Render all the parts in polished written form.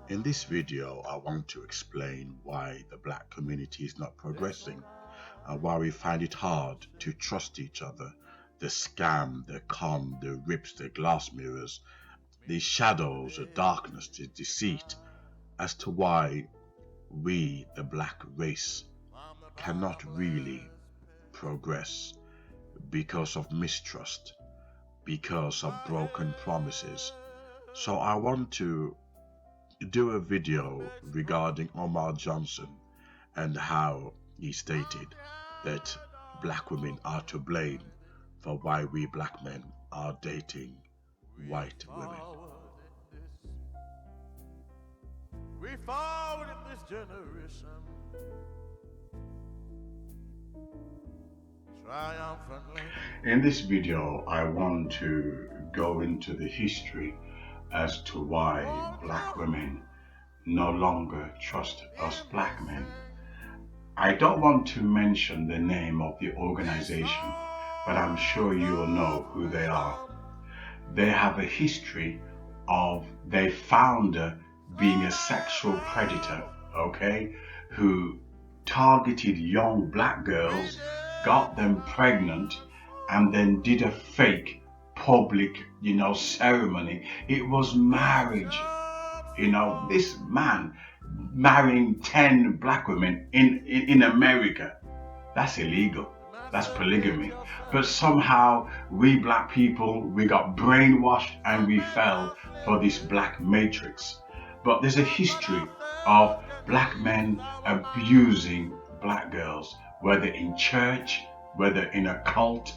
In this video, I want to explain why the black community is not progressing and why we find it hard to trust each other. The scam, the con, the rips, the glass mirrors, the shadows, the darkness, the deceit, as to why we, the black race, cannot really progress because of mistrust, because of broken promises. So I want to do a video regarding Omar Johnson and how he stated that black women are to blame for why we black men are dating white women. We forward in this generation triumphantly. In this video, I want to go into the history as to why black women no longer trust us black men. I don't want to mention the name of the organization, but I'm sure you will know who they are. They have a history of their founder being a sexual predator, okay, who targeted young black girls, got them pregnant, and then did a fake public, ceremony. It was marriage. This man marrying 10 black women in America, that's illegal. That's polygamy. But somehow we black people, we got brainwashed and we fell for this black matrix. But there's a history of black men abusing black girls, whether in church, whether in a cult.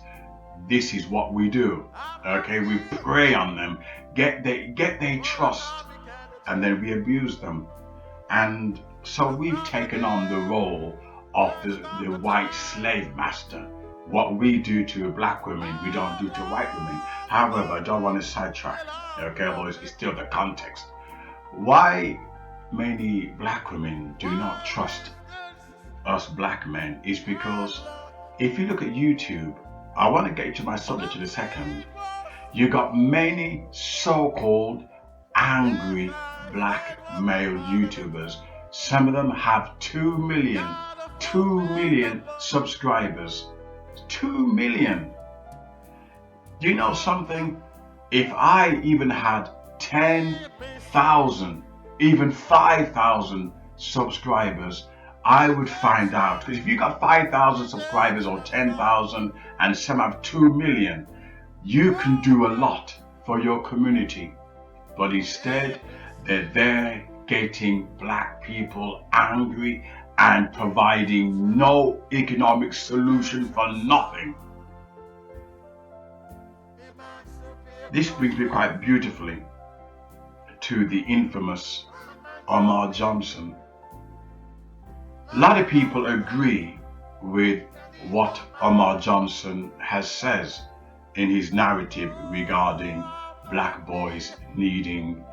This is what we do. Okay, we prey on them, get their trust, and then we abuse them. And so we've taken on the role of the white slave master. What we do to black women, we don't do to white women. However, I don't want to sidetrack, okay, although it's still the context. Why many black women do not trust us black men is because if you look at YouTube, I want to get to my subject in a second. You got many so-called angry black male YouTubers. Some of them have 2 million subscribers. 2 million. Do you know something? If I even had 10,000, even 5,000 subscribers, I would find out. Because if you got 5,000 subscribers or 10,000 and some have 2 million, you can do a lot for your community. But instead, they're there getting black people angry and providing no economic solution for nothing. This brings me quite beautifully to the infamous Omar Johnson. A lot of people agree with what Omar Johnson has says in his narrative regarding black boys needing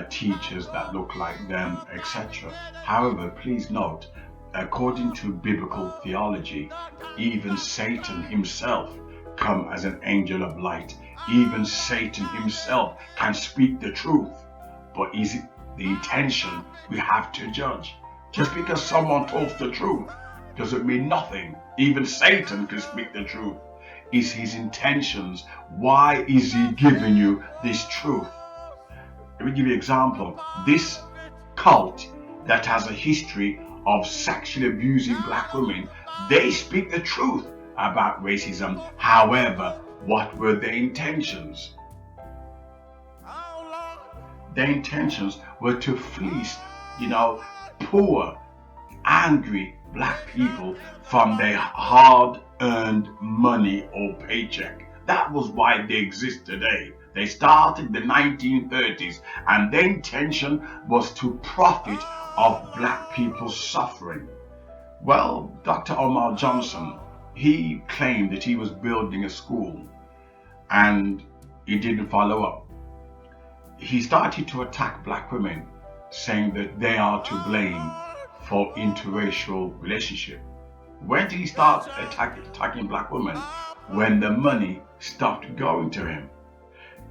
teachers that look like them, etc. However, please note, according to biblical theology, even Satan himself come as an angel of light. Even Satan himself can speak the truth, but is it the intention we have to judge? Just because someone talks the truth doesn't mean nothing. Even Satan can speak the truth. Is his intentions? Why is he giving you this truth? Let me give you an example. This cult that has a history of sexually abusing black women, they speak the truth about racism. However, what were their intentions? Their intentions were to fleece, poor, angry black people from their hard-earned money or paycheck. That was why they exist today. They started in the 1930s, and their intention was to profit off black people's suffering. Well, Dr. Omar Johnson, he claimed that he was building a school, and he didn't follow up. He started to attack black women, saying that they are to blame for interracial relationship. When did he start attacking black women? When the money stopped going to him.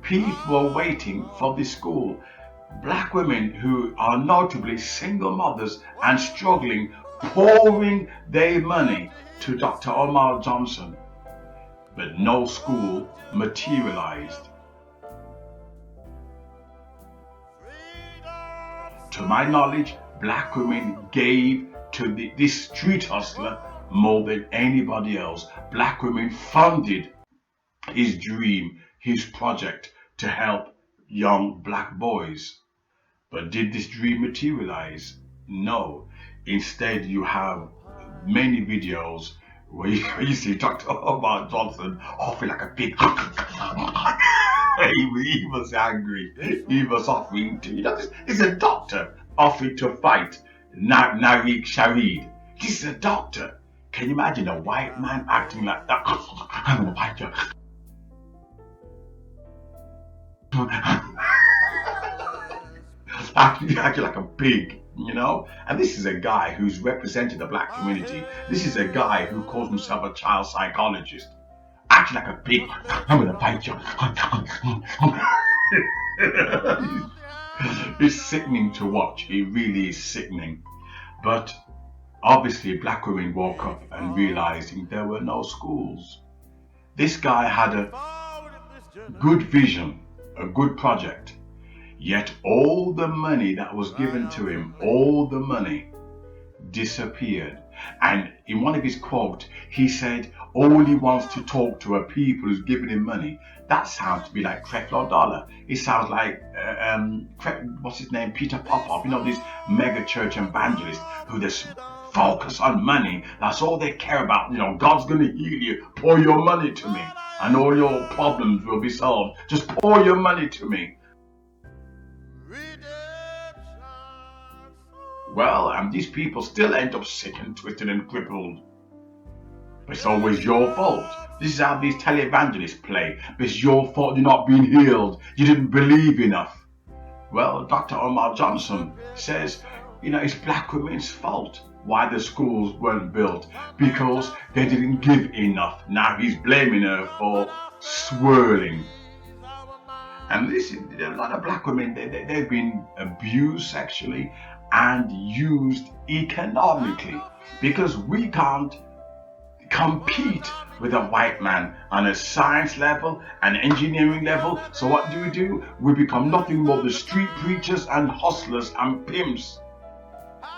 People were waiting for this school. Black women who are notably single mothers and struggling, pouring their money to Dr. Omar Johnson, but no school materialized. To my knowledge, black women gave to this street hustler more than anybody else. Black women funded his dream, his project to help young black boys. But did this dream materialize? No. Instead, you have many videos where you see Dr. Omar Johnson huffing like a pig. He was angry. He was offering to, this is a doctor offering to fight Narik Sharid. This is a doctor. Can you imagine a white man acting like that? I'm gonna fight you. Acting like a pig, And this is a guy who's represented the black community. This is a guy who calls himself a child psychologist. Acting like a pig. I'm gonna fight you. It's sickening to watch. It really is sickening. But obviously, black women woke up and realizing there were no schools. This guy had a good vision, a good project. Yet all the money that was given to him, all the money disappeared. And in one of his quotes, he said, all he wants to talk to are people who's giving him money. That sounds to be like Creflo Dollar. It sounds like, what's his name, Peter Popoff, this mega church evangelist who just focus on money. That's all they care about. God's going to heal you. Pour your money to me and all your problems will be solved. Just pour your money to me. Well, and these people still end up sick and twisted and crippled. But it's always your fault. This is how these televangelists play. It's your fault you're not being healed. You didn't believe enough. Well, Dr. Omar Johnson says, it's black women's fault why the schools weren't built, because they didn't give enough. Now he's blaming her for swirling. And listen, a lot of black women, they've been abused sexually and used economically, because we can't compete with a white man on a science level and engineering level. So what do? We become nothing more than street preachers and hustlers and pimps,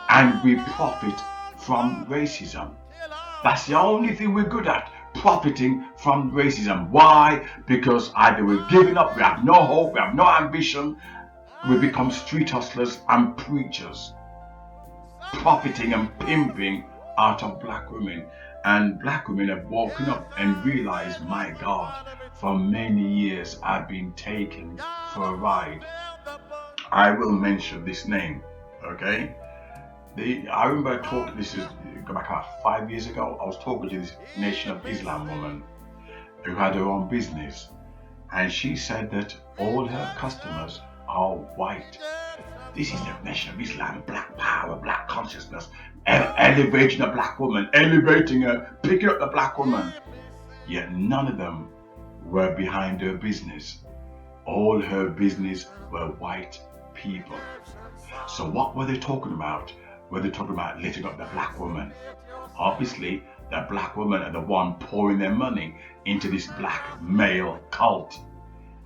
and we profit from racism. That's the only thing we're good at, profiting from racism. Why? Because either we're giving up, we have no hope, we have no ambition, we become street hustlers and preachers, profiting and pimping out of black women. And black women have woken up and realized, my God, for many years I've been taken for a ride. I will mention this name, okay? I remember talking, this is go back about 5 years ago, I was talking to this Nation of Islam woman who had her own business, and she said that all her customers are white. This is the Nation of Islam, black power, black consciousness, elevating a black woman, elevating her, picking up the black woman. Yet none of them were behind her business. All her business were white people. So what were they talking about? Were they talking about lifting up the black woman? Obviously, the black women are the one pouring their money into this black male cult.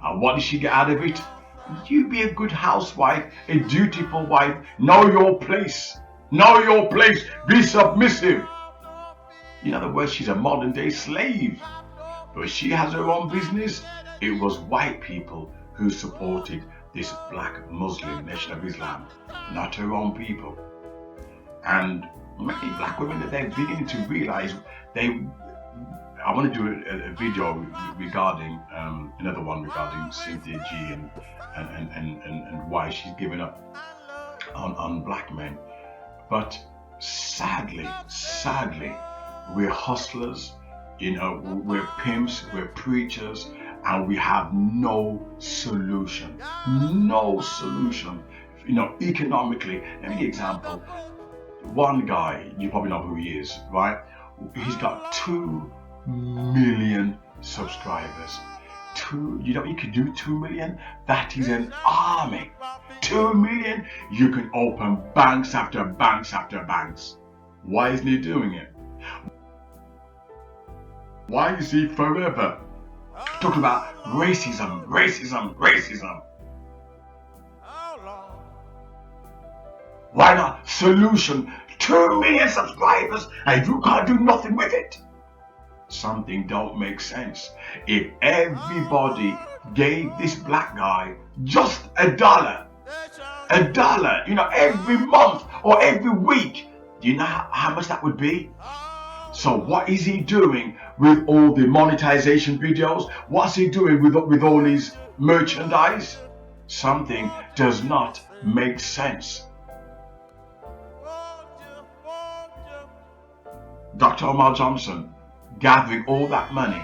And what did she get out of it? You be a good housewife, a dutiful wife. Know your place. Know your place. Be submissive. In other words, she's a modern day slave. But she has her own business. It was white people who supported this black Muslim Nation of Islam, not her own people. And many black women, that they're beginning to realize I want to do a video regarding another one regarding Cynthia G and why she's given up on black men. But sadly, we're hustlers, we're pimps, we're preachers, and we have no solution. No solution. Economically, let me give you an example. One guy, you probably know who he is, right? He's got 2 million subscribers. You could do 2 million. That is an army. 2 million, you can open banks after banks after banks. Why isn't he doing it? Why is he forever talking about racism, racism, racism? Why not solution? 2 million subscribers and you can't do nothing with it. Something don't make sense. If everybody gave this black guy just $1, every month or every week, do you know how much that would be? So what is he doing with all the monetization videos? What's he doing with all his merchandise? Something does not make sense. Dr. Omar Johnson gathering all that money,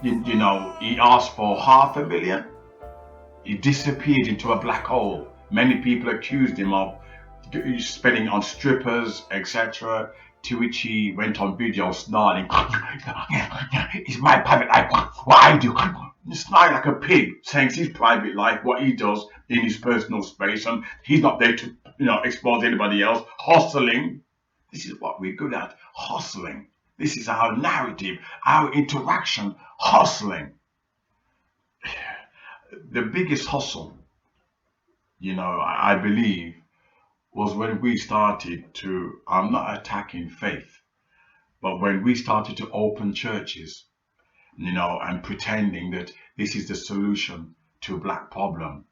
he asked for $500,000. He disappeared into a black hole. Many people accused him of spending on strippers, etc. To which he went on video snarling, "It's my private life, what I do." Snarling like a pig, saying it's his private life, what he does in his personal space, and he's not there to expose anybody else. Hustling. This is what we're good at, hustling. This is our narrative, our interaction, hustling. The biggest hustle, I believe, was when we started to, I'm not attacking faith, but when we started to open churches, and pretending that this is the solution to a black problem.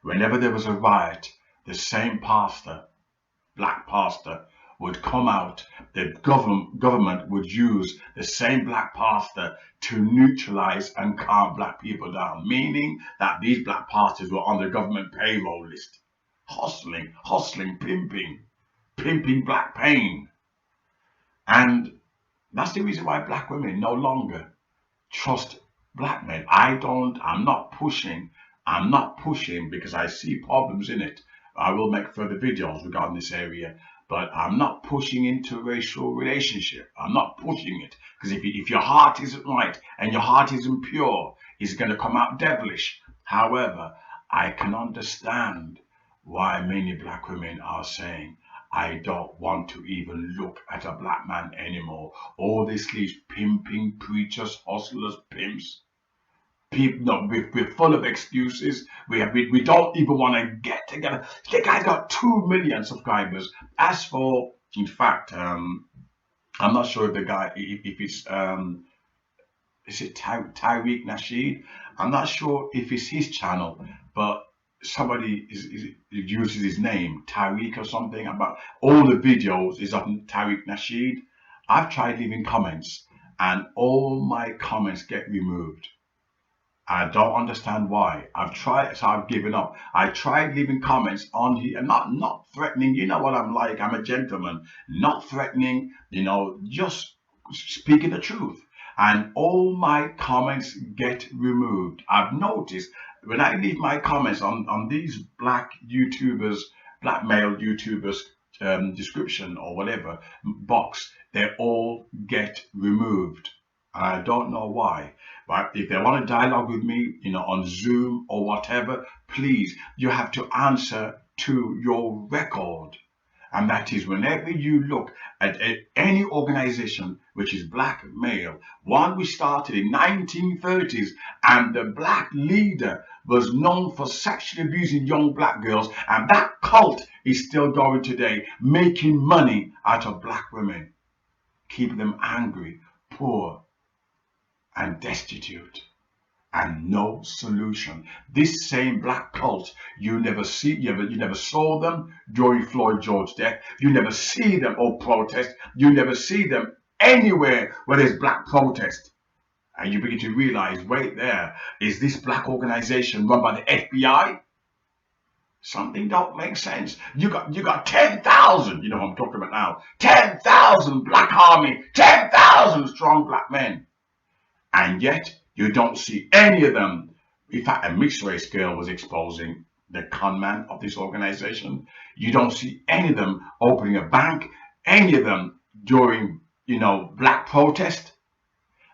Whenever there was a riot, the same pastor, black pastor, would come out. The government would use the same black pastor to neutralize and calm black people down, meaning that these black pastors were on the government payroll list. Hustling, pimping black pain. And that's the reason why black women no longer trust black men. I'm not pushing because I see problems in it. I will make further videos regarding this area, but I'm not pushing interracial relationship. I'm not pushing it because if your heart isn't right and your heart isn't pure, it's going to come out devilish. However, I can understand why many black women are saying, "I don't want to even look at a black man anymore." All these pimping preachers, hustlers, pimps. People, no, we're full of excuses. We don't even want to get together. The guy's got 2 million subscribers. As for, in fact, I'm not sure if the guy, if it's is it Tariq Nasheed? I'm not sure if it's his channel, but somebody uses his name, Tariq or something. About all the videos is of Tariq Nasheed. I've tried leaving comments, and all my comments get removed. I don't understand why. I've tried, so I've given up. I tried leaving comments on here, and not threatening. You know what I'm like. I'm a gentleman, not threatening. Just speaking the truth. And all my comments get removed. I've noticed when I leave my comments on these black YouTubers, black male YouTubers description or whatever box, they all get removed. I don't know why. But if they want to dialogue with me, on Zoom or whatever, please, you have to answer to your record. And that is whenever you look at any organization which is black male, one we started in 1930s, and the black leader was known for sexually abusing young black girls, and that cult is still going today, making money out of black women, keeping them angry, poor, and destitute, and no solution. This same black cult, you never saw them during Floyd George death. You never see them or protest. You never see them anywhere where there's black protest. And you begin to realize, wait there, is this black organization run by the FBI? Something don't make sense. You got 10,000, you know what I'm talking about now, 10,000 black army, 10,000 strong black men. And yet you don't see any of them. In fact, a mixed race girl was exposing the con man of this organization. You don't see any of them opening a bank, any of them during, black protest.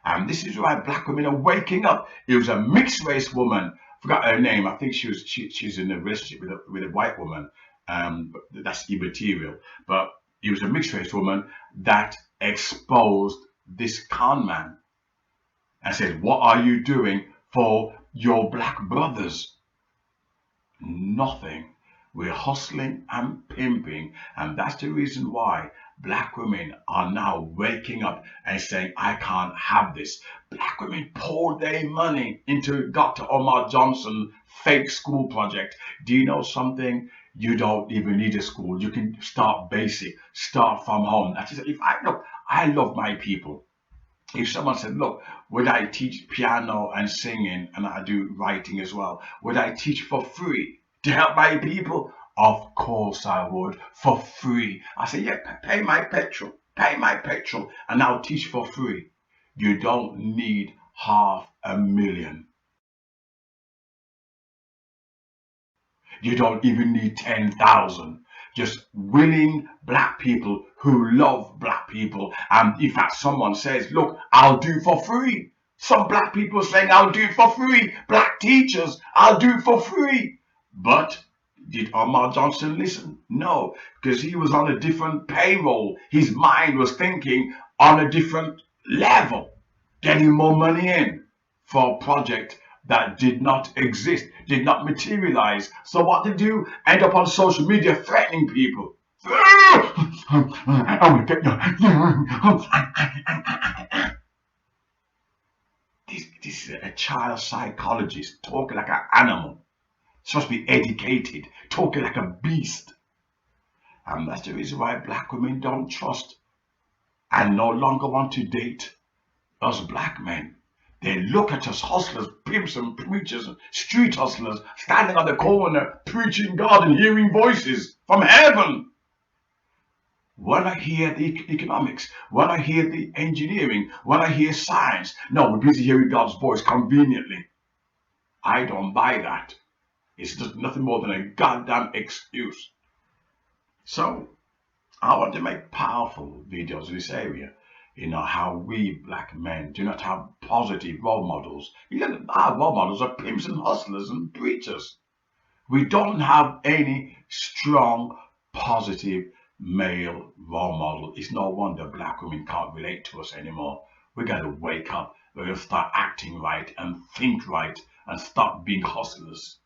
And this is why black women are waking up. It was a mixed race woman. Forgot her name. I think she's in a relationship with a white woman. That's immaterial. But it was a mixed race woman that exposed this con man and said, "What are you doing for your black brothers?" Nothing. We're hustling and pimping, and that's the reason why black women are now waking up and saying, "I can't have this." Black women poured their money into Dr. Omar Johnson fake school project. Do you know something? You don't even need a school. You can start basic, start from home. That is, I love my people. If someone said, "Look, would I teach piano and singing, and I do writing as well, would I teach for free to help my people?" Of course I would, for free. I say, "Yeah, pay my petrol, and I'll teach for free." You don't need 500,000. You don't even need 10,000. Just willing black people who love black people. And in fact, someone says, "Look, I'll do for free." Some black people are saying, "I'll do for free." Black teachers, "I'll do for free." But did Omar Johnson listen? No, because he was on a different payroll. His mind was thinking on a different level, getting more money in for a project that did not exist, did not materialize. So what to do? End up on social media threatening people. I will get you. This is a child psychologist talking like an animal. Supposed to be educated, talking like a beast. And that's the reason why black women don't trust and no longer want to date us black men. They look at us hustlers, pimps and preachers, and street hustlers standing on the corner preaching God and hearing voices from heaven. When I hear the economics, when I hear the engineering, when I hear science, no, we're busy hearing God's voice conveniently. I don't buy that. It's just nothing more than a goddamn excuse. So I want to make powerful videos in this area. How we black men do not have positive role models. Our role models are pimps and hustlers and preachers. We don't have any strong, positive male role model. It's no wonder black women can't relate to us anymore. We got to wake up. We're going to start acting right and think right and stop being hustlers.